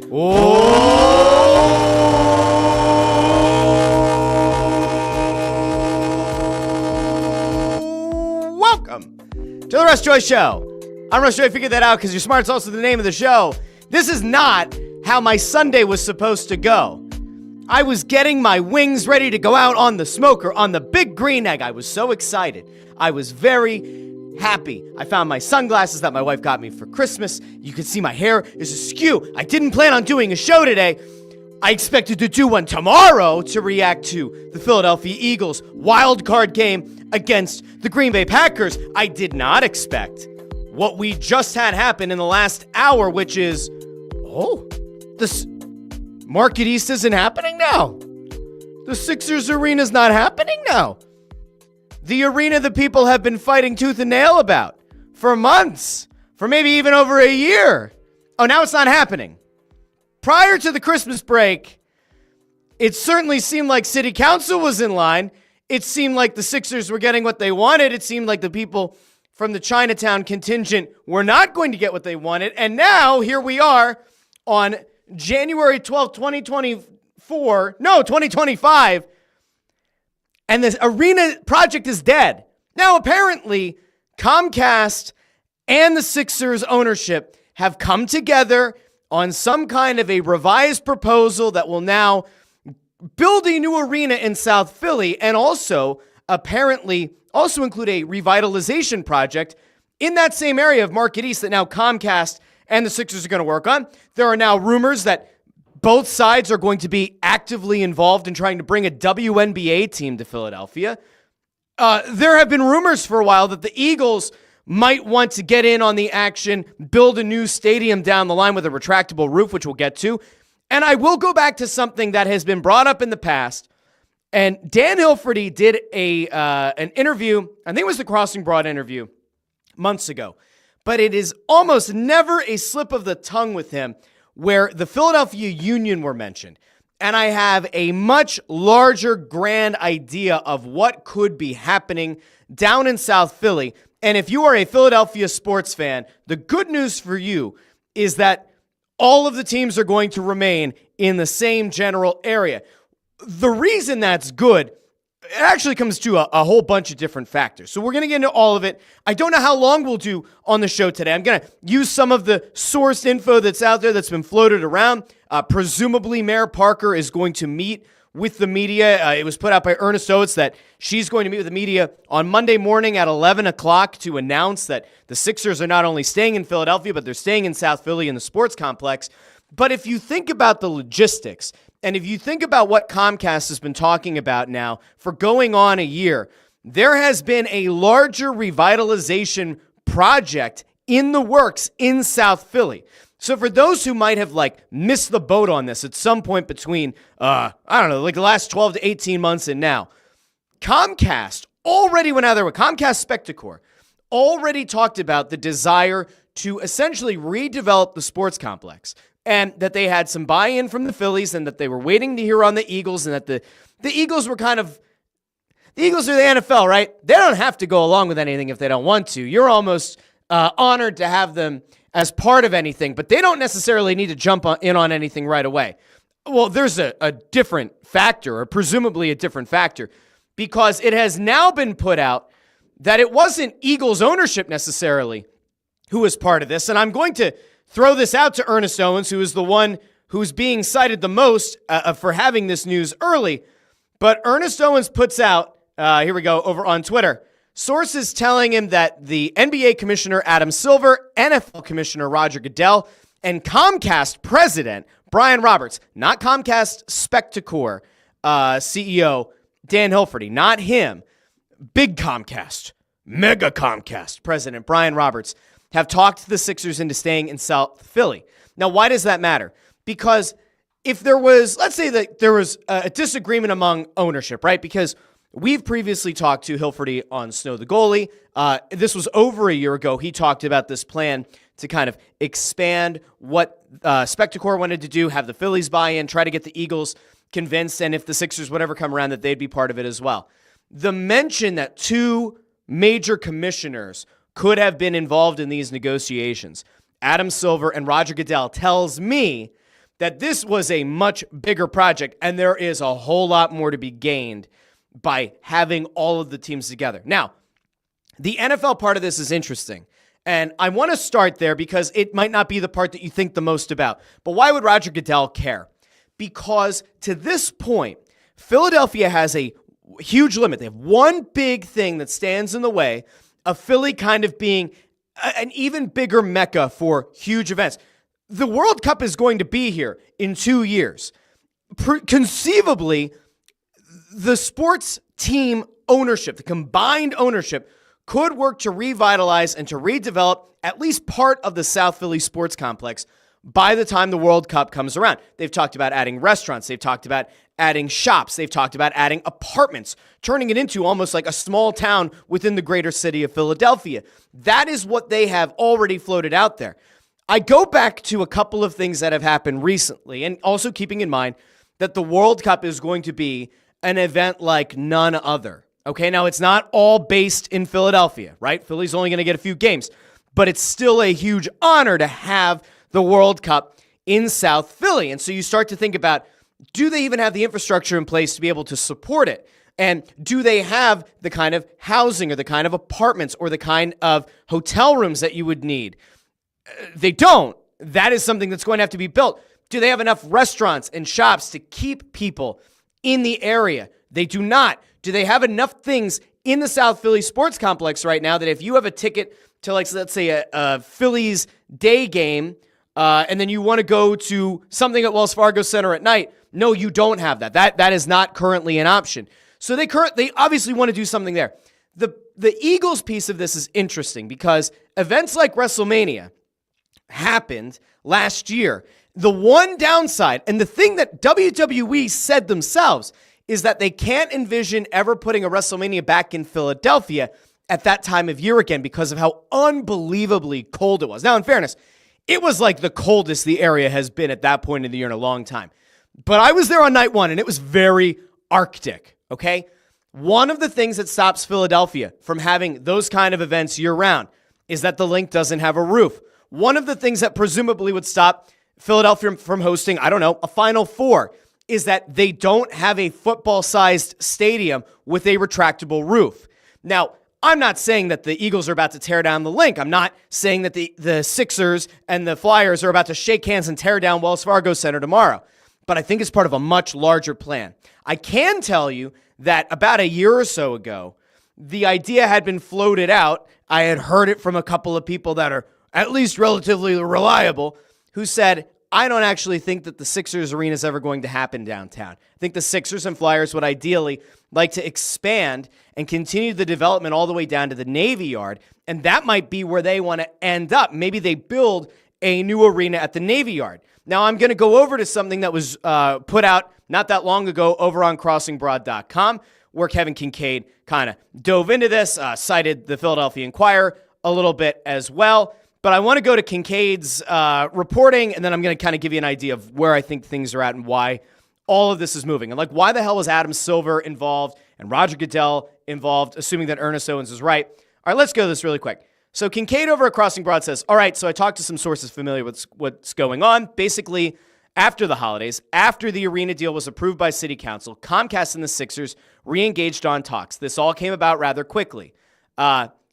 Welcome to the Russ Joy Show. I'm Russ Joy. Figured that out because you're smart. It's also the name of the show. This is not how my Sunday was supposed to go. I was getting my wings ready to go out on the smoker on the big green egg. I was so excited. I was very happy. I found my sunglasses that my wife got me for Christmas. You can see my hair is askew. I didn't plan on doing a show today. I expected to do one tomorrow to react to the Philadelphia Eagles wild card game against the Green Bay Packers. I did not expect what we just had happen in the last hour, which is, this Market East isn't happening now. The Sixers arena's not happening now. The arena that people have been fighting tooth and nail about for months, for maybe even over a year. Oh, now it's not happening. Prior to the Christmas break, it certainly seemed like City Council was in line. It seemed like the Sixers were getting what they wanted. It seemed like the people from the Chinatown contingent were not going to get what they wanted. And now, here we are on January 12th, 2025, and this arena project is dead. Now, apparently, Comcast and the Sixers ownership have come together on some kind of a revised proposal that will now build a new arena in South Philly and also apparently also include a revitalization project in that same area of Market East that now Comcast and the Sixers are going to work on. There are now rumors that both sides are going to be actively involved in trying to bring a WNBA team to Philadelphia. There have been rumors for a while that the Eagles might want to get in on the action, build a new stadium down the line with a retractable roof, which we'll get to. And I will go back to something that has been brought up in the past. And Dan Hilferty did an interview, I think it was the Crossing Broad interview, months ago. But it is almost never a slip of the tongue with him where the Philadelphia Union were mentioned. And I have a much larger grand idea of what could be happening down in South Philly. And if you are a Philadelphia sports fan, the good news for you is that all of the teams are going to remain in the same general area. The reason that's good, it actually comes to a whole bunch of different factors. So we're going to get into all of it. I don't know how long we'll do on the show today. I'm going to use some of the sourced info that's out there that's been floated around. Presumably, Mayor Parker is going to meet with the media. It was put out by Ernest Oates that she's going to meet with the media on Monday morning at 11 o'clock to announce that the Sixers are not only staying in Philadelphia, but they're staying in South Philly in the sports complex. But if you think about the logistics, and if you think about what Comcast has been talking about now for going on a year, there has been a larger revitalization project in the works in South Philly. So for those who might have missed the boat on this at some point between, the last 12 to 18 months and now, Comcast already went out there with Comcast Spectacor, already talked about the desire to essentially redevelop the sports complex and that they had some buy-in from the Phillies and that they were waiting to hear on the Eagles and that the Eagles were the Eagles are the NFL, right? They don't have to go along with anything if they don't want to. You're almost honored to have them as part of anything, but they don't necessarily need to jump in on anything right away. Well, there's a different factor, or presumably a different factor, because it has now been put out that it wasn't Eagles ownership necessarily who was part of this. And I'm going to throw this out to Ernest Owens, who is the one who's being cited the most for having this news early. But Ernest Owens puts out, here we go, over on Twitter, sources telling him that the NBA Commissioner Adam Silver, NFL Commissioner Roger Goodell, and Comcast President Brian Roberts, not Comcast Spectacor CEO Dan Hilferty, not him, big Comcast, mega Comcast President Brian Roberts, have talked the Sixers into staying in South Philly. Now, why does that matter? Because if there was, let's say that there was a disagreement among ownership, right? Because we've previously talked to Hilferty on Snow the Goalie. This was over a year ago. He talked about this plan to kind of expand what Spectacor wanted to do, have the Phillies buy in, try to get the Eagles convinced, and if the Sixers would ever come around, that they'd be part of it as well. The mention that two major commissioners could have been involved in these negotiations, Adam Silver and Roger Goodell, tells me that this was a much bigger project, and there is a whole lot more to be gained by having all of the teams together. Now, the NFL part of this is interesting, and I want to start there because it might not be the part that you think the most about. But why would Roger Goodell care? Because to this point, Philadelphia has a huge limit. They have one big thing that stands in the way of Philly kind of being an even bigger mecca for huge events. The World Cup is going to be here in 2 years. Conceivably, the sports team ownership, the combined ownership, could work to revitalize and to redevelop at least part of the South Philly sports complex by the time the World Cup comes around. They've talked about adding restaurants. They've talked about adding shops. They've talked about adding apartments, turning it into almost like a small town within the greater city of Philadelphia. That is what they have already floated out there. I go back to a couple of things that have happened recently, and also keeping in mind that the World Cup is going to be an event like none other. Okay, now it's not all based in Philadelphia, right? Philly's only going to get a few games, but it's still a huge honor to have the World Cup in South Philly. And so you start to think about, do they even have the infrastructure in place to be able to support it? And do they have the kind of housing or the kind of apartments or the kind of hotel rooms that you would need? They don't. That is something that's going to have to be built. Do they have enough restaurants and shops to keep people in the area? They do not. Do they have enough things in the South Philly sports complex right now that if you have a ticket to, like, let's say a Phillies day game, and then you want to go to something at Wells Fargo Center at night, no, you don't have that. That is not currently an option. So they obviously want to do something there. The Eagles piece of this is interesting because events like WrestleMania happened last year. The one downside, and the thing that WWE said themselves, is that they can't envision ever putting a WrestleMania back in Philadelphia at that time of year again because of how unbelievably cold it was. Now, in fairness, it was like the coldest the area has been at that point in the year in a long time. But I was there on night one, and it was very Arctic, okay? One of the things that stops Philadelphia from having those kind of events year-round is that the Link doesn't have a roof. One of the things that presumably would stop Philadelphia from hosting, I don't know, a Final Four is that they don't have a football-sized stadium with a retractable roof. Now, I'm not saying that the Eagles are about to tear down the Link. I'm not saying that the Sixers and the Flyers are about to shake hands and tear down Wells Fargo Center tomorrow. But I think it's part of a much larger plan. I can tell you that about a year or so ago, the idea had been floated out. I had heard it from a couple of people that are at least relatively reliable who said, I don't actually think that the Sixers arena is ever going to happen downtown. I think the Sixers and Flyers would ideally like to expand and continue the development all the way down to the Navy Yard, and that might be where they want to end up. Maybe they build a new arena at the Navy Yard. Now, I'm going to go over to something that was put out not that long ago over on crossingbroad.com, where Kevin Kincaid kind of dove into this, cited the Philadelphia Inquirer a little bit as well. But I want to go to Kincaid's reporting, and then I'm going to kind of give you an idea of where I think things are at and why all of this is moving. And like, why the hell was Adam Silver involved and Roger Goodell involved, assuming that Ernest Owens is right? All right, let's go to this really quick. So Kincaid over at Crossing Broad says, all right, so I talked to some sources familiar with what's going on. Basically, after the holidays, after the arena deal was approved by City Council, Comcast and the Sixers re-engaged on talks. This all came about rather quickly.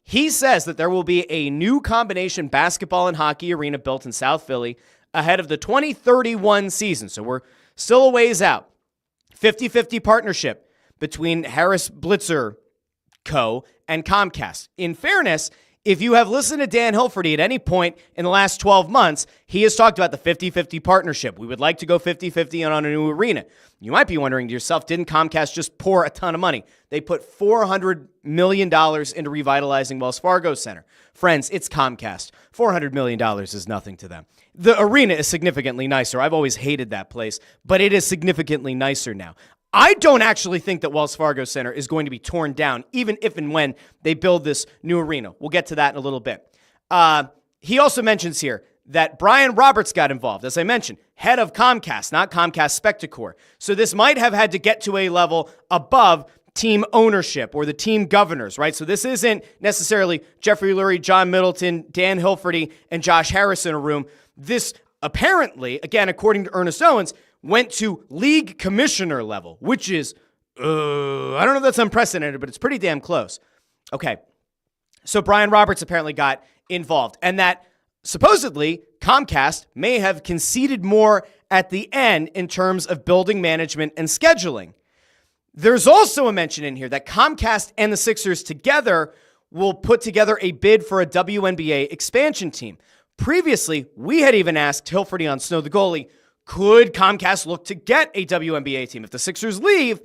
He says that there will be a new combination basketball and hockey arena built in South Philly ahead of the 2031 season. So we're still a ways out. 50-50 partnership between Harris Blitzer Co. and Comcast. In fairness, if you have listened to Dan Hilferty at any point in the last 12 months, he has talked about the 50-50 partnership. We would like to go 50-50 on a new arena. You might be wondering to yourself, didn't Comcast just pour a ton of money? They put $400 million into revitalizing Wells Fargo Center. Friends, it's Comcast. $400 million is nothing to them. The arena is significantly nicer. I've always hated that place, but it is significantly nicer now. I don't actually think that Wells Fargo Center is going to be torn down, even if and when they build this new arena. We'll get to that in a little bit. He also mentions here that Brian Roberts got involved, as I mentioned, head of Comcast, not Comcast Spectacor. So this might have had to get to a level above team ownership or the team governors, right? So this isn't necessarily Jeffrey Lurie, John Middleton, Dan Hilferty, and Josh Harris in a room. This apparently, again, according to Ernest Owens, went to league commissioner level, which is, I don't know if that's unprecedented, but it's pretty damn close. Okay, so Brian Roberts apparently got involved, and that supposedly Comcast may have conceded more at the end in terms of building management and scheduling. There's also a mention in here that Comcast and the Sixers together will put together a bid for a WNBA expansion team. Previously, we had even asked Hilferty on Snow the goalie, could Comcast look to get a WNBA team? If the Sixers leave,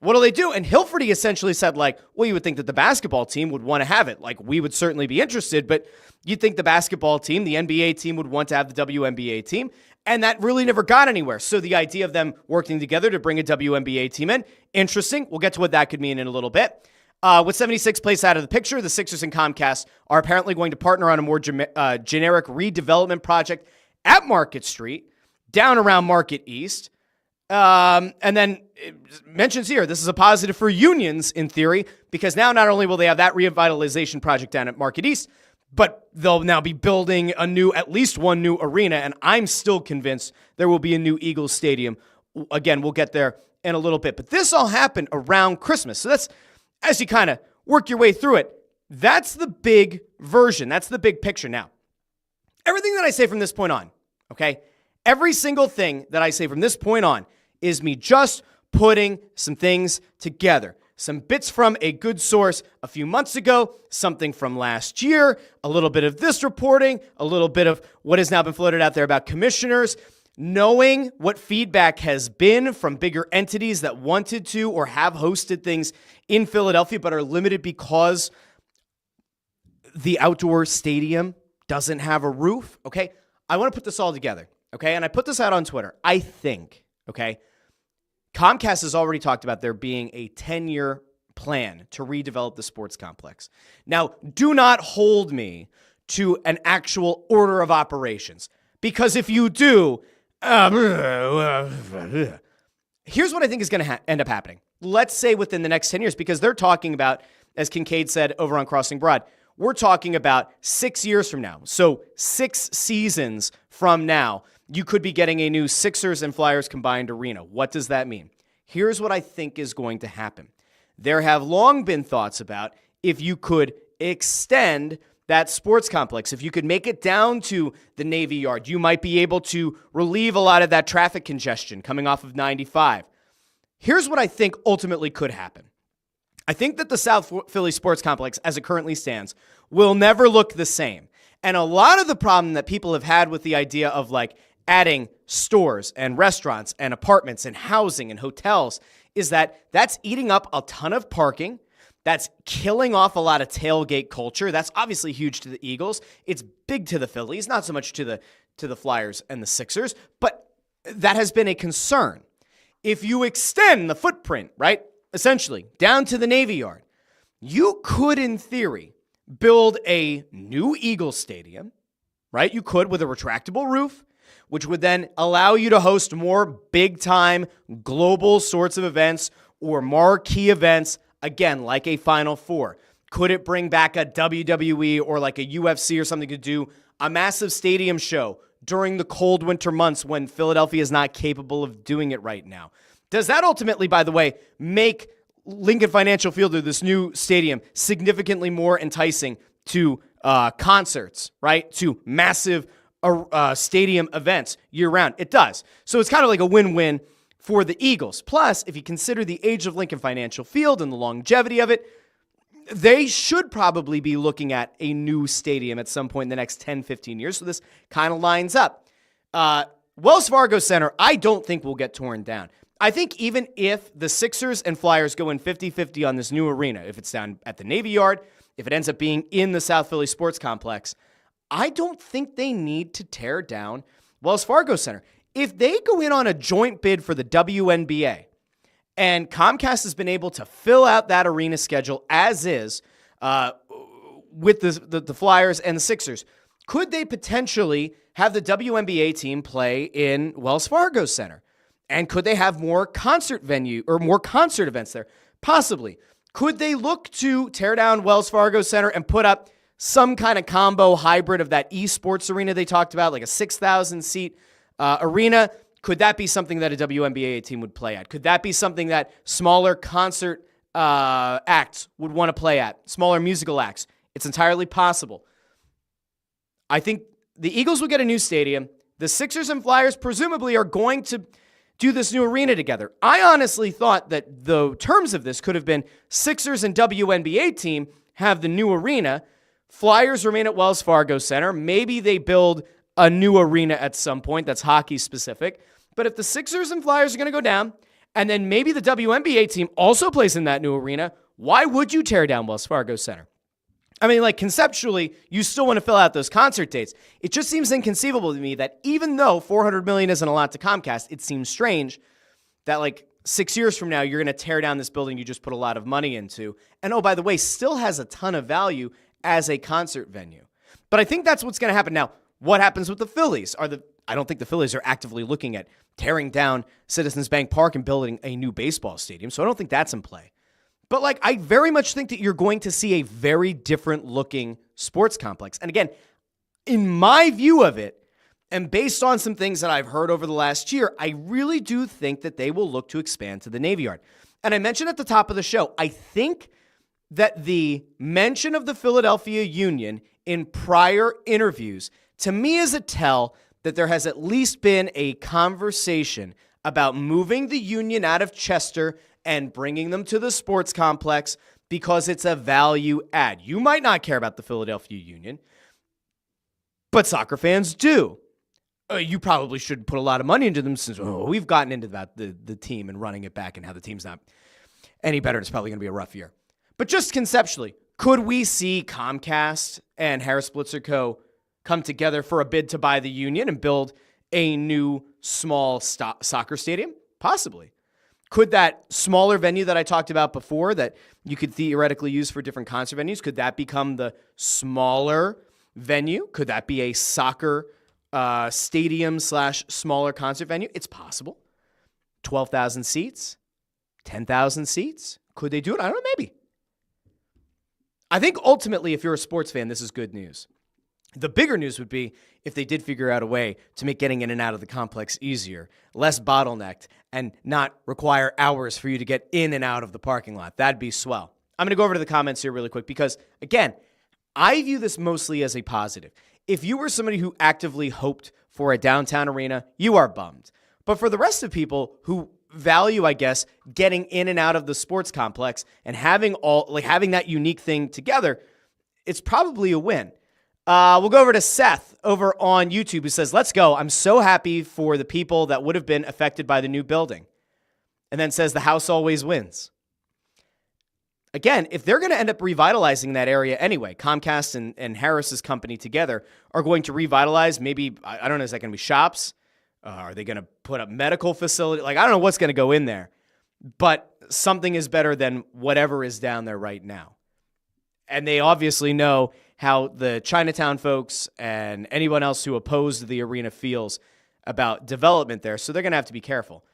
what do they do? And Hilferty essentially said, like, well, you would think that the basketball team would want to have it. Like, we would certainly be interested, but you'd think the basketball team, the NBA team, would want to have the WNBA team. And that really never got anywhere. So the idea of them working together to bring a WNBA team in, interesting. We'll get to what that could mean in a little bit. With 76 placed out of the picture, the Sixers and Comcast are apparently going to partner on a more generic redevelopment project at Market Street, down around Market East. And then it mentions here, this is a positive for unions in theory, because now not only will they have that revitalization project down at Market East, but they'll now be building at least one new arena, and I'm still convinced there will be a new Eagles stadium. Again, we'll get there in a little bit. But this all happened around Christmas. So that's, as you kind of work your way through it, that's the big version. That's the big picture. Now, everything that I say from this point on, okay, every single thing that I say from this point on is me just putting some things together. Some bits from a good source a few months ago, something from last year, a little bit of this reporting, a little bit of what has now been floated out there about commissioners, knowing what feedback has been from bigger entities that wanted to or have hosted things in Philadelphia but are limited because the outdoor stadium doesn't have a roof, okay? I want to put this all together, okay? And I put this out on Twitter. I think, okay, Comcast has already talked about there being a 10-year plan to redevelop the sports complex. Now, do not hold me to an actual order of operations, because if you do, here's what I think is going to end up happening. Let's say within the next 10 years, because they're talking about, as Kincaid said over on Crossing Broad, we're talking about 6 years from now. So 6 seasons from now, you could be getting a new Sixers and Flyers combined arena. What does that mean? Here's what I think is going to happen. There have long been thoughts about if you could extend that sports complex, if you could make it down to the Navy Yard, you might be able to relieve a lot of that traffic congestion coming off of 95. Here's what I think ultimately could happen. I think that the South Philly sports complex, as it currently stands, will never look the same. And a lot of the problem that people have had with the idea of like adding stores and restaurants and apartments and housing and hotels is that that's eating up a ton of parking. That's killing off a lot of tailgate culture. That's obviously huge to the Eagles. It's big to the Phillies, not so much to the Flyers and the Sixers, but that has been a concern. If you extend the footprint, right, essentially down to the Navy Yard, you could, in theory, build a new Eagles stadium, right? You could with a retractable roof, which would then allow you to host more big-time global sorts of events or marquee events, again, like a Final Four. Could it bring back a WWE or like a UFC or something to do a massive stadium show during the cold winter months when Philadelphia is not capable of doing it right now? Does that ultimately, by the way, make Lincoln Financial Field or this new stadium significantly more enticing to concerts, right? To massive stadium events year-round? It does. So it's kind of like a win-win for the Eagles. Plus, if you consider the age of Lincoln Financial Field and the longevity of it, they should probably be looking at a new stadium at some point in the next 10, 15 years. So this kind of lines up. Wells Fargo Center, I don't think will get torn down. I think even if the Sixers and Flyers go in 50-50 on this new arena, if it's down at the Navy Yard, if it ends up being in the South Philly Sports Complex, I don't think they need to tear down Wells Fargo Center. If they go in on a joint bid for the WNBA and Comcast has been able to fill out that arena schedule as is with the Flyers and the Sixers, could they potentially have the WNBA team play in Wells Fargo Center? And could they have more concert venue or more concert events there? Possibly. Could they look to tear down Wells Fargo Center and put up some kind of combo hybrid of that esports arena they talked about, like a 6,000 seat arena. Could that be something that a WNBA team would play at? Could that be something that smaller concert acts would want to play at? Smaller musical acts. It's entirely possible. I think the Eagles will get a new stadium. The Sixers and Flyers presumably are going to do this new arena together. I honestly thought that the terms of this could have been Sixers and WNBA team have the new arena. Flyers remain at Wells Fargo Center. Maybe they build a new arena at some point that's hockey specific. But if the Sixers and Flyers are going to go down, and then maybe the WNBA team also plays in that new arena, why would you tear down Wells Fargo Center? I mean, like, conceptually, you still want to fill out those concert dates. It just seems inconceivable to me that even though $400 million isn't a lot to Comcast, it seems strange that, like, 6 years from now, you're going to tear down this building you just put a lot of money into. And, oh, by the way, still has a ton of value as a concert venue. But I think that's what's going to happen. Now, what happens with the Phillies? I don't think the Phillies are actively looking at tearing down Citizens Bank Park and building a new baseball stadium, so I don't think that's in play. But, like, I very much think that you're going to see a very different looking sports complex. And again, in my view of it, and based on some things that I've heard over the last year, I really do think that they will look to expand to the Navy Yard. And I mentioned at the top of the show, I think that the mention of the Philadelphia Union in prior interviews, to me, is a tell that there has at least been a conversation about moving the Union out of Chester and bringing them to the sports complex because it's a value add. You might not care about the Philadelphia Union, but soccer fans do. You probably shouldn't put a lot of money into them since we've gotten into that the team and running it back and how the team's not any better. It's probably going to be a rough year. But just conceptually, could we see Comcast and Harris Blitzer Co. come together for a bid to buy the Union and build a new small soccer stadium? Possibly. Could that smaller venue that I talked about before that you could theoretically use for different concert venues, could that become the smaller venue? Could that be a soccer stadium / smaller concert venue? It's possible. 12,000 seats, 10,000 seats. Could they do it? I don't know, maybe. I think ultimately, if you're a sports fan, this is good news. The bigger news would be if they did figure out a way to make getting in and out of the complex easier, less bottlenecked, and not require hours for you to get in and out of the parking lot. That'd be swell. I'm going to go over to the comments here really quick because, again, I view this mostly as a positive. If you were somebody who actively hoped for a downtown arena, you are bummed. But for the rest of people who value, I guess, getting in and out of the sports complex and having that unique thing together, it's probably a win. We'll go over to Seth over on YouTube who says, let's go. I'm so happy for the people that would have been affected by the new building. And then says the house always wins. Again, if they're going to end up revitalizing that area anyway, Comcast and Harris's company together are going to revitalize, maybe, I don't know, is that going to be shops? Are they going to put up medical facility? Like, I don't know what's going to go in there. But something is better than whatever is down there right now. And they obviously know how the Chinatown folks and anyone else who opposed the arena feels about development there. So they're going to have to be careful.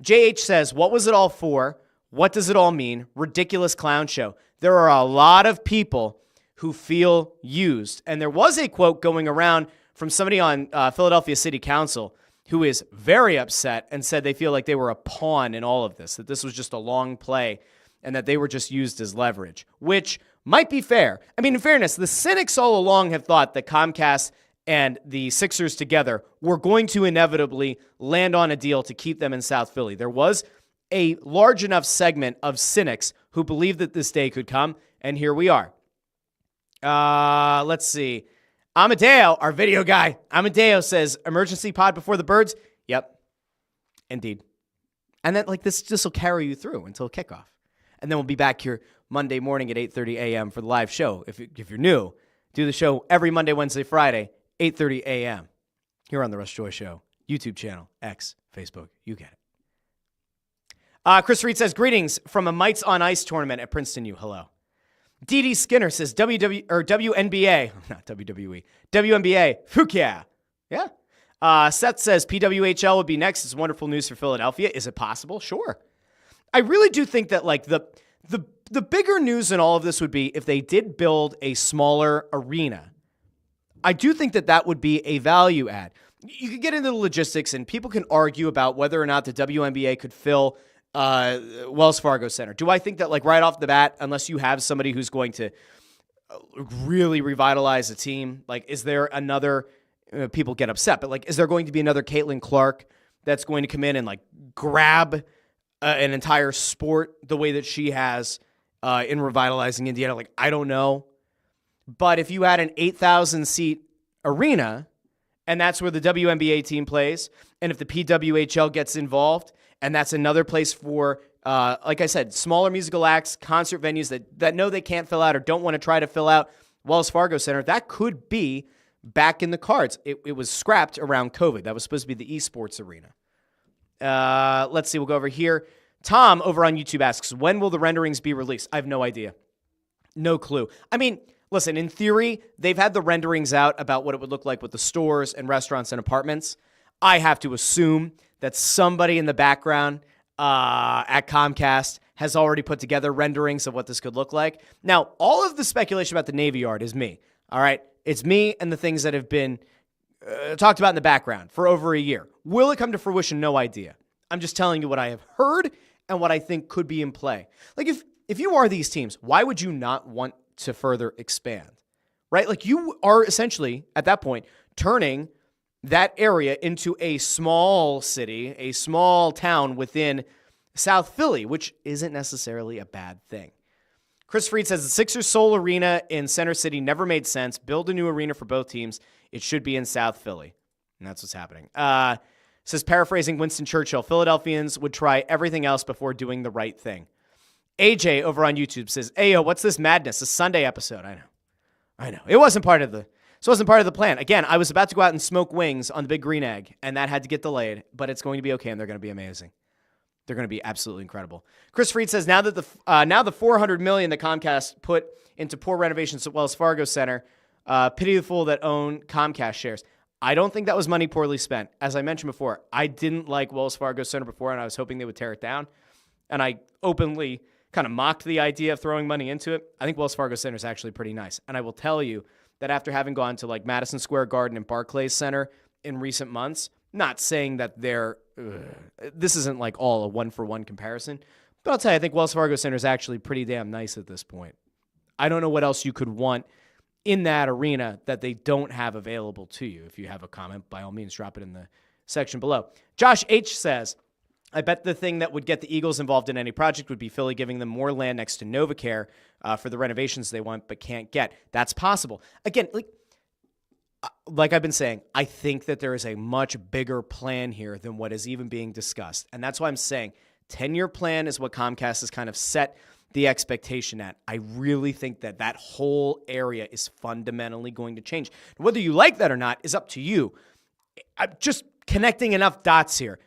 JH says, what was it all for? What does it all mean? Ridiculous clown show. There are a lot of people who feel used. And there was a quote going around from somebody on Philadelphia City Council who is very upset and said they feel like they were a pawn in all of this, that this was just a long play and that they were just used as leverage, which might be fair. I mean, in fairness, the cynics all along have thought that Comcast and the Sixers together were going to inevitably land on a deal to keep them in South Philly. There was a large enough segment of cynics who believed that this day could come, and here we are. Let's see. Amadeo, our video guy, Amadeo says, emergency pod before the birds. Yep, indeed. And then, like, this will carry you through until kickoff. And then we'll be back here Monday morning at 8:30 a.m. for the live show. If you're new, do the show every Monday, Wednesday, Friday, 8:30 a.m. here on the Russ Joy Show, YouTube channel, X, Facebook. You get it. Chris Reed says, greetings from a Mites on Ice tournament at Princeton U. Hello. D.D. Skinner says, WNBA, not WWE, WNBA, fuck yeah. Yeah. Seth says, PWHL would be next. It's wonderful news for Philadelphia. Is it possible? Sure. I really do think that, like, the The bigger news in all of this would be if they did build a smaller arena. I do think that would be a value add. You could get into the logistics, and people can argue about whether or not the WNBA could fill Wells Fargo Center. Do I think that, like, right off the bat, unless you have somebody who's going to really revitalize a team, like, is there another, people get upset, but, like, is there going to be another Caitlin Clark that's going to come in and, like, grab an entire sport the way that she has in revitalizing Indiana? Like, I don't know. But if you had an 8,000-seat arena, and that's where the WNBA team plays, and if the PWHL gets involved, and that's another place for, like I said, smaller musical acts, concert venues that know they can't fill out or don't want to try to fill out Wells Fargo Center, that could be back in the cards. It was scrapped around COVID. That was supposed to be the esports arena. Let's see. We'll go over here. Tom over on YouTube asks, when will the renderings be released? I have no idea. No clue. I mean, listen, in theory, they've had the renderings out about what it would look like with the stores and restaurants and apartments. I have to assume that somebody in the background at Comcast has already put together renderings of what this could look like. Now, all of the speculation about the Navy Yard is me. All right? It's me and the things that have been talked about in the background for over a year. Will it come to fruition? No idea. I'm just telling you what I have heard and what I think could be in play. Like, if you are these teams, why would you not want to further expand? Right? Like, you are essentially, at that point, turning that area into a small city, a small town within South Philly, which isn't necessarily a bad thing. Chris Freed says the Sixers' sole arena in Center City never made sense. Build a new arena for both teams. It should be in South Philly. And that's what's happening. Says, paraphrasing Winston Churchill, Philadelphians would try everything else before doing the right thing. AJ over on YouTube says, Ayo, what's this madness? A Sunday episode. I know. It wasn't part of the plan. Again, I was about to go out and smoke wings on the Big Green Egg, and that had to get delayed, but it's going to be okay, and they're going to be amazing. They're going to be absolutely incredible. Chris Freed says, now the $400 million that Comcast put into poor renovations at Wells Fargo Center, pity the fool that own Comcast shares. I don't think that was money poorly spent. As I mentioned before, I didn't like Wells Fargo Center before, and I was hoping they would tear it down, and I openly kind of mocked the idea of throwing money into it. I think Wells Fargo Center is actually pretty nice, and I will tell you that after having gone to like Madison Square Garden and Barclays Center in recent months, not saying that this isn't like all a one-for-one comparison, but I'll tell you, I think Wells Fargo Center is actually pretty damn nice at this point. I don't know what else you could want in that arena that they don't have available to you. If you have a comment, by all means, drop it in the section below. Josh H. says, I bet the thing that would get the Eagles involved in any project would be Philly giving them more land next to NovaCare for the renovations they want but can't get. That's possible. Again, like I've been saying, I think that there is a much bigger plan here than what is even being discussed. And that's why I'm saying 10-year plan is what Comcast has kind of set the expectation at. I really think that whole area is fundamentally going to change. Whether you like that or not is up to you. I'm just connecting enough dots here.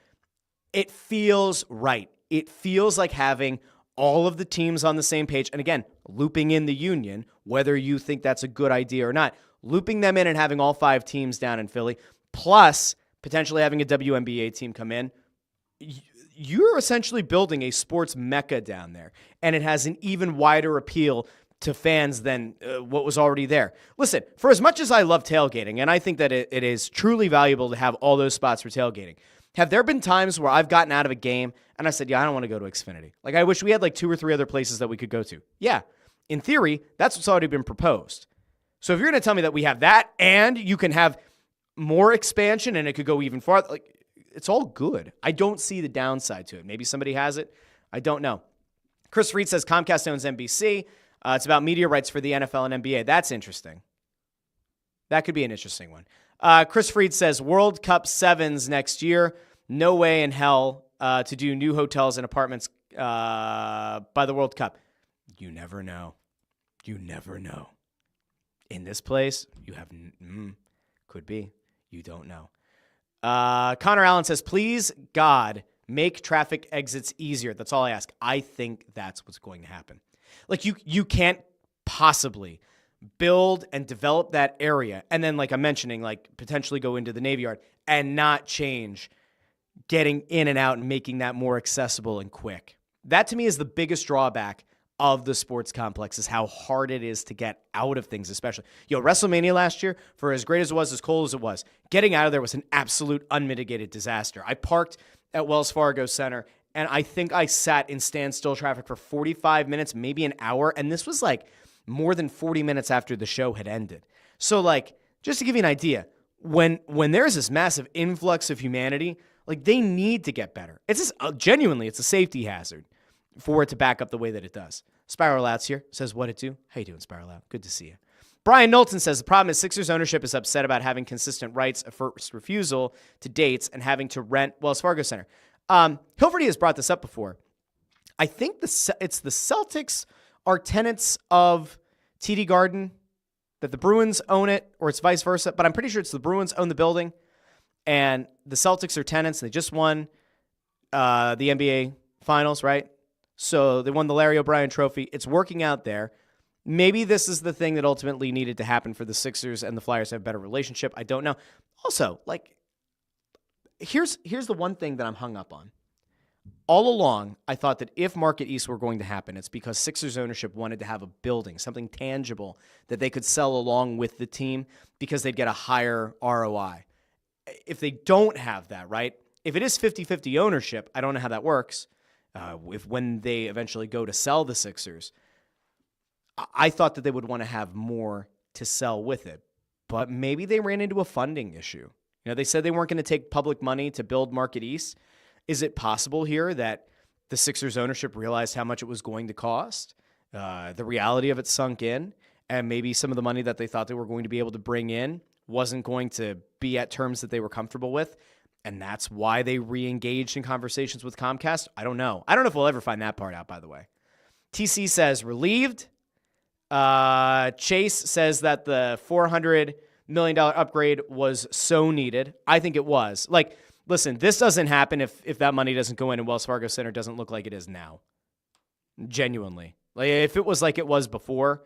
It feels right. It feels like having all of the teams on the same page. And again, looping in the union, whether you think that's a good idea or not, looping them in and having all 5 teams down in Philly, plus potentially having a WNBA team come in, you're essentially building a sports mecca down there. And it has an even wider appeal to fans than what was already there. Listen, for as much as I love tailgating, and I think that it is truly valuable to have all those spots for tailgating, have there been times where I've gotten out of a game and I said, yeah, I don't want to go to Xfinity. Like, I wish we had like 2 or 3 other places that we could go to. Yeah, in theory, that's what's already been proposed. So if you're going to tell me that we have that and you can have more expansion and it could go even farther, like, it's all good. I don't see the downside to it. Maybe somebody has it. I don't know. Chris Reed says Comcast owns NBC. It's about media rights for the NFL and NBA. That's interesting. That could be an interesting one. Chris Freed says World Cup Sevens next year. No way in hell to do new hotels and apartments by the World Cup. You never know. You never know. In this place, you have could be. You don't know. Connor Allen says, please, God, make traffic exits easier. That's all I ask. I think that's what's going to happen. Like, you can't possibly build and develop that area and then, like I'm mentioning, like potentially go into the Navy Yard and not change getting in and out and making that more accessible and quick. That to me is the biggest drawback of the sports complex is how hard it is to get out of things, especially. WrestleMania last year, for as great as it was, as cold as it was, getting out of there was an absolute unmitigated disaster. I parked at Wells Fargo Center, and I think I sat in standstill traffic for 45 minutes, maybe an hour, and this was like more than 40 minutes after the show had ended. So, like, just to give you an idea, when there's this massive influx of humanity, like, they need to get better. It's just, genuinely, it's a safety hazard for it to back up the way that it does. Spiral Outs here says, what it do? How you doing, Spiral Out? Good to see you. Brian Knowlton says, the problem is Sixers ownership is upset about having consistent rights of first refusal to dates and having to rent Wells Fargo Center. Hilferty has brought this up before. I think it's the Celtics are tenants of TD Garden, that the Bruins own it, or it's vice versa, but I'm pretty sure it's the Bruins own the building, and the Celtics are tenants. They just won the NBA Finals, right? So they won the Larry O'Brien Trophy. It's working out there. Maybe this is the thing that ultimately needed to happen for the Sixers and the Flyers to have a better relationship. I don't know. Also, like, here's the one thing that I'm hung up on. All along, I thought that if Market East were going to happen, it's because Sixers ownership wanted to have a building, something tangible that they could sell along with the team because they'd get a higher ROI. If they don't have that, right? If it is 50-50 ownership, I don't know how that works. When they eventually go to sell the Sixers, I thought that they would want to have more to sell with it. But maybe they ran into a funding issue. They said they weren't going to take public money to build Market East. Is it possible here that the Sixers ownership realized how much it was going to cost? The reality of it sunk in, and maybe some of the money that they thought they were going to be able to bring in wasn't going to be at terms that they were comfortable with, and that's why they re-engaged in conversations with Comcast? I don't know. I don't know if we'll ever find that part out, by the way. TC says, relieved. Chase says that the $400 million upgrade was so needed. I think it was. Like, listen, this doesn't happen if that money doesn't go in and Wells Fargo Center doesn't look like it is now. Genuinely. Like, if it was like it was before,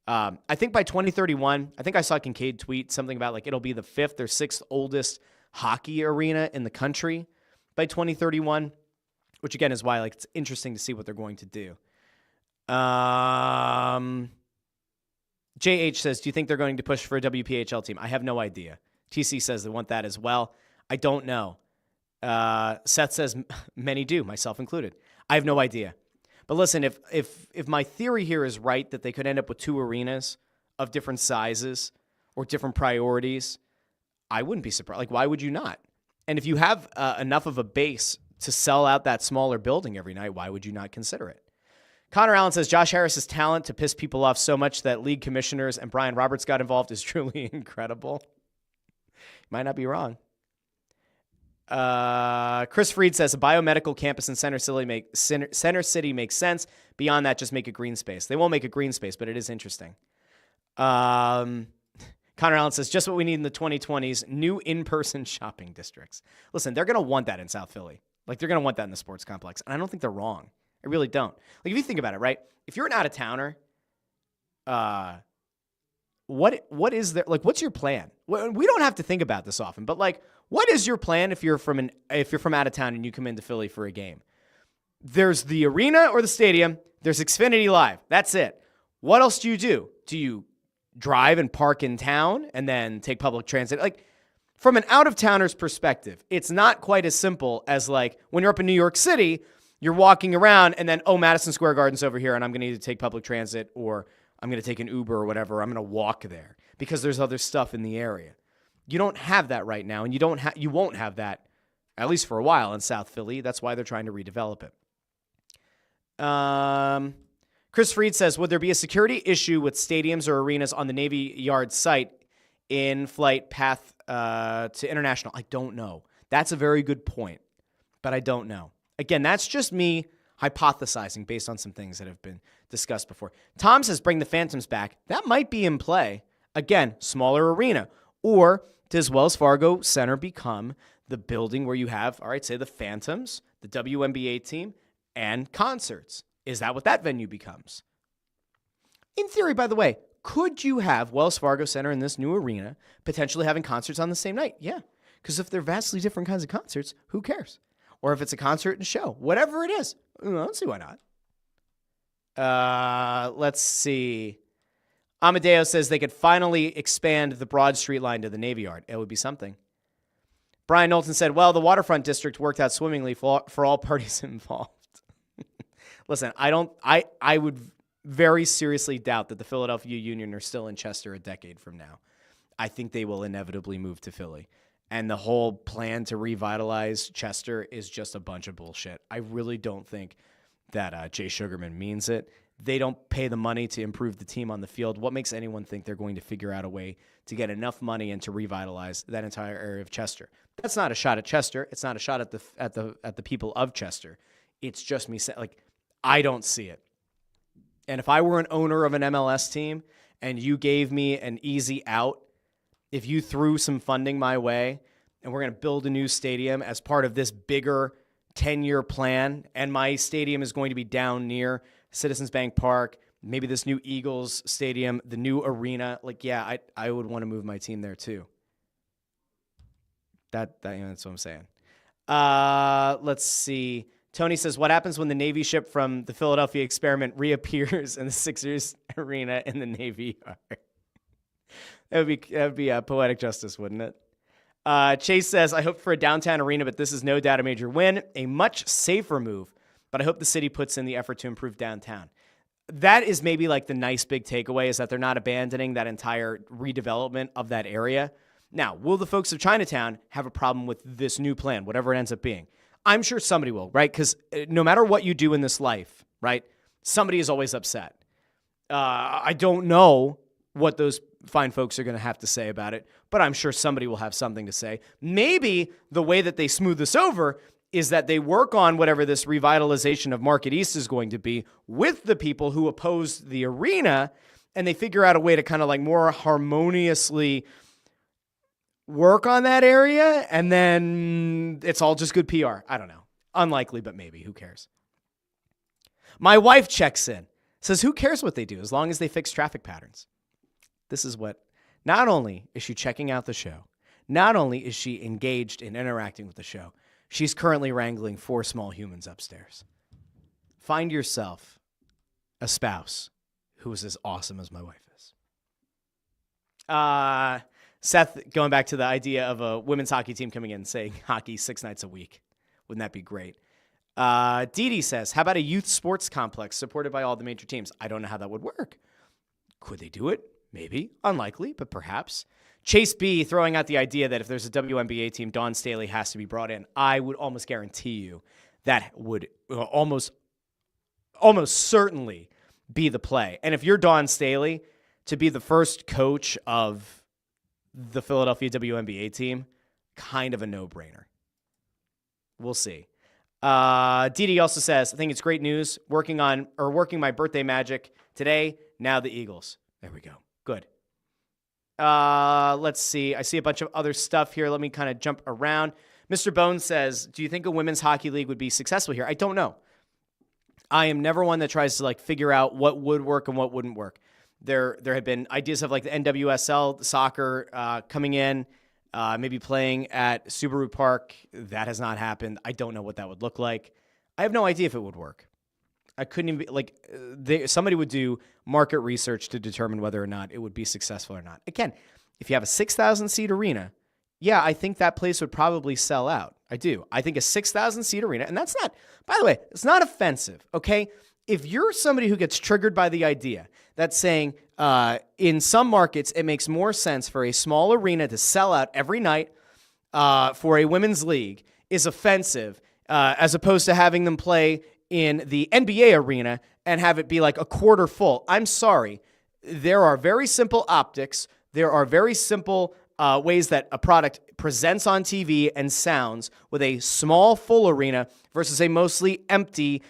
I think by 2031, I think I saw Kincaid tweet something about like it'll be the 5th or 6th oldest hockey arena in the country by 2031, which again is why like it's interesting to see what they're going to do. JH says, do you think they're going to push for a WPHL team? I have no idea. TC says they want that as well. I don't know. Seth says many do, myself included. I have no idea. But listen, if my theory here is right, that they could end up with 2 arenas of different sizes or different priorities, I wouldn't be surprised. Like, why would you not? And if you have enough of a base to sell out that smaller building every night, why would you not consider it? Connor Allen says, Josh Harris's talent to piss people off so much that league commissioners and Brian Roberts got involved is truly incredible. Might not be wrong. Chris Freed says a biomedical campus in Center City makes sense. Beyond that, just make a green space. They won't make a green space, but it is interesting. Connor Allen says, just what we need in the 2020s, new in-person shopping districts. Listen, they're going to want that in South Philly. Like, they're going to want that in the sports complex. And I don't think they're wrong. I really don't. Like, if you think about it, right? If you're an out-of-towner, what is there? Like, what's your plan? We don't have to think about this often, but like, what is your plan if you're from out of town and you come into Philly for a game? There's the arena or the stadium. There's Xfinity Live. That's it. What else do you do? Do you drive and park in town and then take public transit? Like, from an out-of-towner's perspective, it's not quite as simple as like when you're up in New York City, you're walking around and then, Madison Square Garden's over here and I'm going to either take public transit or I'm going to take an Uber or whatever. Or I'm going to walk there because there's other stuff in the area. You don't have that right now, and you won't have that, at least for a while, in South Philly. That's why they're trying to redevelop it. Chris Freed says, would there be a security issue with stadiums or arenas on the Navy Yard site in flight path to international? I don't know. That's a very good point, but I don't know. Again, that's just me hypothesizing based on some things that have been discussed before. Tom says, bring the Phantoms back. That might be in play. Again, smaller arena. Or does Wells Fargo Center become the building where you have, all right, say the Phantoms, the WNBA team, and concerts? Is that what that venue becomes? In theory, by the way, could you have Wells Fargo Center in this new arena potentially having concerts on the same night? Yeah, because if they're vastly different kinds of concerts, who cares? Or if it's a concert and show, whatever it is, I don't see why not. Let's see. Amadeo says they could finally expand the Broad Street line to the Navy Yard. It would be something. Brian Knowlton said, well, the waterfront district worked out swimmingly for all parties involved. Listen, I would very seriously doubt that the Philadelphia Union are still in Chester a decade from now. I think they will inevitably move to Philly. And the whole plan to revitalize Chester is just a bunch of bullshit. I really don't think that Jay Sugarman means it. They don't pay the money to improve the team on the field. What makes anyone think they're going to figure out a way to get enough money and to revitalize that entire area of Chester? That's not a shot at Chester. It's not a shot at the people of Chester. It's just me saying, like, I don't see it. And if I were an owner of an MLS team and you gave me an easy out, if you threw some funding my way and we're going to build a new stadium as part of this bigger 10-year plan, and my stadium is going to be down near Citizens Bank Park, maybe this new Eagles stadium, the new arena, like, yeah, I would want to move my team there too. That's what I'm saying. Let's see. Tony says, what happens when the Navy ship from the Philadelphia experiment reappears in the Sixers arena in the Navy Yard? That would be poetic justice, wouldn't it? Chase says, I hope for a downtown arena, but this is no doubt a major win, a much safer move, but I hope the city puts in the effort to improve downtown. That is maybe like the nice big takeaway, is that they're not abandoning that entire redevelopment of that area. Now, will the folks of Chinatown have a problem with this new plan, whatever it ends up being? I'm sure somebody will, right? Because no matter what you do in this life, right, somebody is always upset. I don't know what those fine folks are going to have to say about it, but I'm sure somebody will have something to say. Maybe the way that they smooth this over is that they work on whatever this revitalization of Market East is going to be with the people who oppose the arena, and they figure out a way to kind of like more harmoniously work on that area, and then it's all just good PR. I don't know. Unlikely, but maybe. Who cares? My wife checks in, says, who cares what they do as long as they fix traffic patterns? This is what, not only is she checking out the show, not only is she engaged in interacting with the show, she's currently wrangling 4 small humans upstairs. Find yourself a spouse who is as awesome as my wife is. Seth, going back to the idea of a women's hockey team coming in and saying hockey 6 nights a week. Wouldn't that be great? Dee Dee says, how about a youth sports complex supported by all the major teams? I don't know how that would work. Could they do it? Maybe. Unlikely, but perhaps. Chase B throwing out the idea that if there's a WNBA team, Dawn Staley has to be brought in. I would almost guarantee you that would almost certainly be the play. And if you're Dawn Staley, to be the first coach of the Philadelphia WNBA team, kind of a no-brainer. We'll see. Didi also says, I think it's great news. Working my birthday magic today. Now the Eagles. There we go. Good. Let's see. I see a bunch of other stuff here. Let me kind of jump around. Mr. Bones says, do you think a women's hockey league would be successful here? I don't know. I am never one that tries to like figure out what would work and what wouldn't work. There have been ideas of like the NWHL soccer coming in, maybe playing at Subaru Park. That has not happened. I don't know what that would look like. I have no idea if it would work. I couldn't even like somebody would do market research to determine whether or not it would be successful or not. Again, if you have a 6,000 seat arena, yeah, I think that place would probably sell out. I do. I think a 6,000 seat arena, and that's not, by the way, it's not offensive. Okay. If you're somebody who gets triggered by the idea that's saying in some markets, it makes more sense for a small arena to sell out every night for a women's league is offensive as opposed to having them play in the NBA arena and have it be like a quarter full. I'm sorry. There are very simple optics. There are very simple ways that a product presents on TV and sounds with a small full arena versus a mostly empty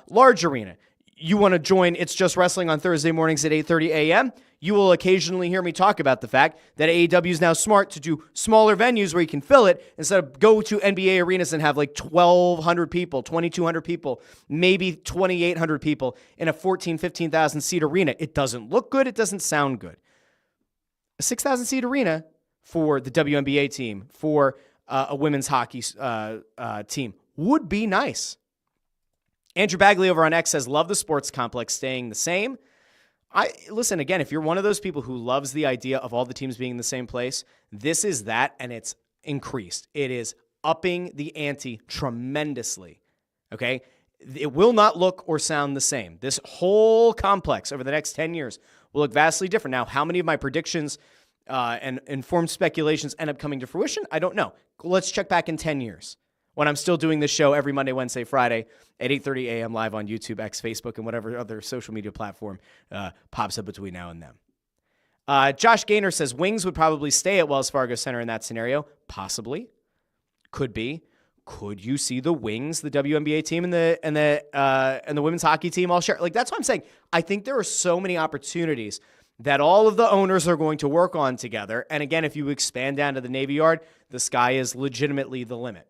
large arena. You want to join It's Just Wrestling on Thursday mornings at 8:30 a.m., you will occasionally hear me talk about the fact that AEW is now smart to do smaller venues where you can fill it instead of go to NBA arenas and have like 1,200 people, 2,200 people, maybe 2,800 people in a 14,000, 15,000 seat arena. It doesn't look good. It doesn't sound good. A 6,000 seat arena for the WNBA team, for a women's hockey team would be nice. Andrew Bagley over on X says, love the sports complex staying the same. Listen, again, if you're one of those people who loves the idea of all the teams being in the same place, this is that, and it's increased. It is upping the ante tremendously, okay? It will not look or sound the same. This whole complex over the next 10 years will look vastly different. Now, how many of my predictions and informed speculations end up coming to fruition? I don't know. Let's check back in 10 years when I'm still doing this show every Monday, Wednesday, Friday at 8:30 a.m. live on YouTube, X, Facebook, and whatever other social media platform pops up between now and then. Josh Gaynor says Wings would probably stay at Wells Fargo Center in that scenario. Possibly. Could be. Could you see the Wings, the WNBA team, and the women's hockey team all share? Like, that's what I'm saying. I think there are so many opportunities that all of the owners are going to work on together. And again, if you expand down to the Navy Yard, the sky is legitimately the limit.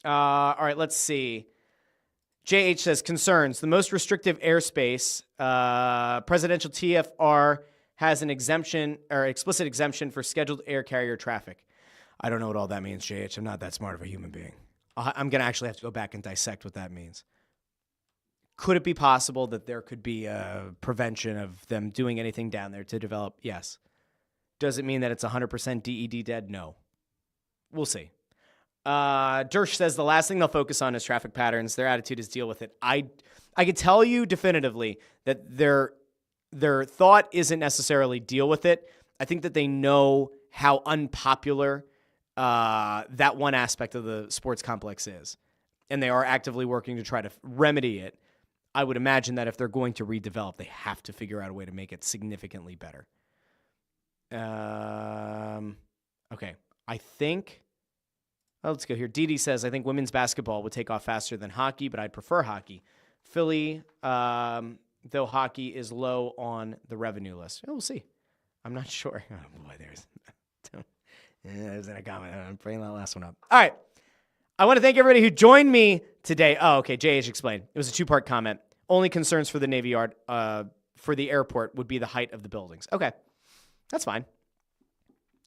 All right, let's see. JH says, concerns. The most restrictive airspace, presidential TFR has an exemption or explicit exemption for scheduled air carrier traffic. I don't know what all that means, JH. I'm not that smart of a human being. I'm going to actually have to go back and dissect what that means. Could it be possible that there could be a prevention of them doing anything down there to develop? Yes. Does it mean that it's 100% DED dead? No. We'll see. Dersh says the last thing they'll focus on is traffic patterns. Their attitude is deal with it. I can tell you definitively that their thought isn't necessarily deal with it. I think that they know how unpopular that one aspect of the sports complex is, and they are actively working to try to remedy it. I would imagine that if they're going to redevelop, they have to figure out a way to make it significantly better. Okay, I think... let's go here. Dee says, I think women's basketball would take off faster than hockey, but I'd prefer hockey. Philly, though hockey is low on the revenue list. We'll see. I'm not sure. Oh, boy, there's a comment. I'm bringing that last one up. All right. I want to thank everybody who joined me today. Oh, okay. JH explained. It was a two-part comment. Only concerns for the Navy Yard for the airport would be the height of the buildings. Okay. That's fine.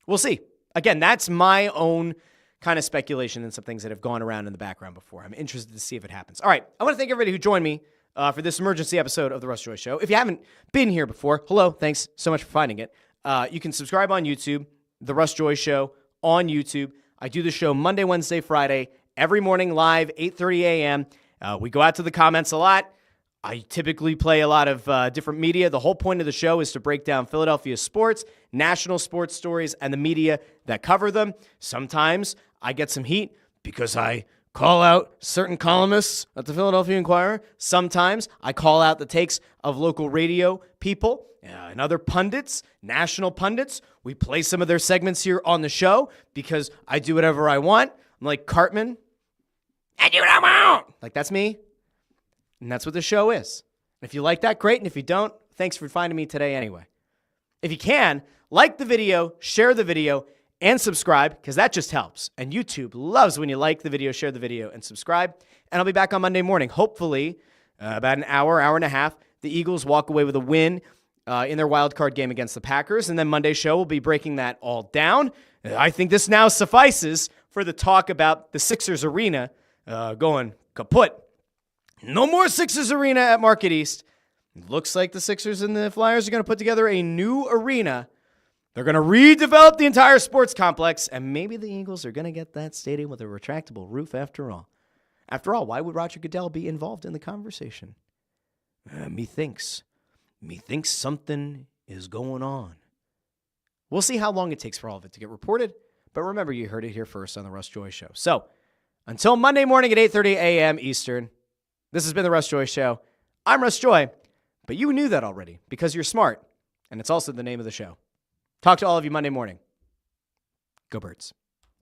We'll see. Again, that's my own kind of speculation and some things that have gone around in the background before. I'm interested to see if it happens. All right. I want to thank everybody who joined me for this emergency episode of The Russ Joy Show. If you haven't been here before, hello. Thanks so much for finding it. You can subscribe on YouTube, The Russ Joy Show on YouTube. I do the show Monday, Wednesday, Friday, every morning live, 8:30 a.m. We go out to the comments a lot. I typically play a lot of different media. The whole point of the show is to break down Philadelphia sports, national sports stories, and the media that cover them. Sometimes I get some heat because I call out certain columnists at the Philadelphia Inquirer. Sometimes I call out the takes of local radio people and other pundits, national pundits. We play some of their segments here on the show because I do whatever I want. I'm like Cartman. I do what I want. Like, that's me. And that's what the show is. And if you like that, great. And if you don't, thanks for finding me today anyway. If you can, like the video, share the video, and subscribe, because that just helps. And YouTube loves when you like the video, share the video, and subscribe. And I'll be back on Monday morning. Hopefully, about an hour and a half, the Eagles walk away with a win in their wild card game against the Packers. And then Monday's show will be breaking that all down. I think this now suffices for the talk about the Sixers Arena going kaput. No more Sixers Arena at Market East. Looks like the Sixers and the Flyers are going to put together a new arena. They're going to redevelop the entire sports complex, and maybe the Eagles are going to get that stadium with a retractable roof after all. After all, why would Roger Goodell be involved in the conversation? Methinks something is going on. We'll see how long it takes for all of it to get reported, but remember, you heard it here first on The Russ Joy Show. So, until Monday morning at 8:30 a.m. Eastern, this has been The Russ Joy Show. I'm Russ Joy, but you knew that already because you're smart, and it's also the name of the show. Talk to all of you Monday morning. Go Birds.